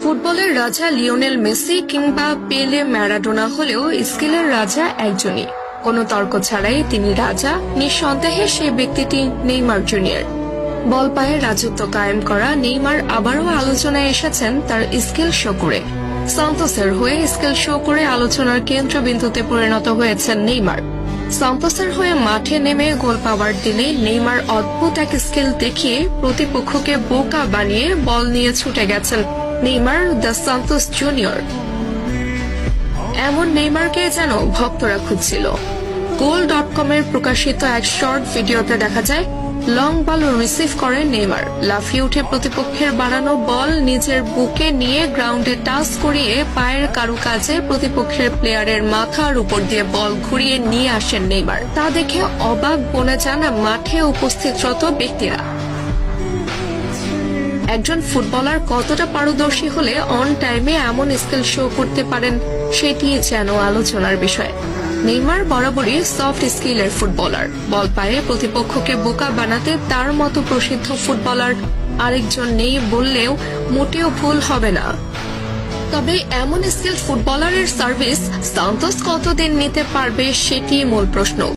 ফুটবলের রাজা Lionel Messi কিংবা পেলে ম্যারাডোনা হলেও স্কিলের রাজা একজনই। কোনো তর্ক ছাড়াই তিনি রাজা, নিঃসন্দেহে সেই ব্যক্তিটি নেইমার জুনিয়র। বল পায়ে রাজত্ব কায়েম করা নেইমার আবারও আলোচনায় এসেছেন তার স্কিল শো করে। সান্তোসের হয়ে স্কিল শো করে আলোচনার কেন্দ্রবিন্দুতে পরিণত হয়েছেন নেইমার। সান্তোসের হয়ে মাঠে নেমে গোল পাওয়ার দিনে নেইমার অদ্ভুত এক স্কিল দেখিয়ে প্রতিপক্ষকে বোকা বানিয়ে বল নিয়ে ছুটে গেছেন নেইমার দ্য সান্তোস জুনিয়র। এমন নেইমারকে যেন ভক্তরা খুঁজছিল। goal.com-এর প্রকাশিত এক শর্ট ভিডিওতে দেখা যায় লং বল রিসিভ করে নেইমার লাফিয়ে উঠে প্রতিপক্ষের বানানো বল নিজের বুকে নিয়ে গ্রাউন্ডে টাচ করিয়ে পায়ের কারুকাজে প্রতিপক্ষের প্লেয়ারের মাথার উপর দিয়ে বল ঘুরিয়ে নিয়ে আসেন নেইমার। তা দেখে অবাক বনে যান মাঠে উপস্থিতরত ব্যক্তিরা। একজন ফুটবলার কতটা পারদর্শী হলে অন টাইমে এমন স্কিল শো করতে পারেন সেটি যেন আলোচনার বিষয়। নেইমার বরাবরই সফট স্কিলের ফুটবলার। বল পায়ে প্রতিপক্ষকে বোকা বানাতে তার মতো প্রসিদ্ধ ফুটবলার আরেকজন নেই বললেও মোটেও ভুল হবে না। তবে এমন স্কিল ফুটবলারের সার্ভিস সান্তোস কতদিন নিতে পারবে সেটি মূল প্রশ্ন।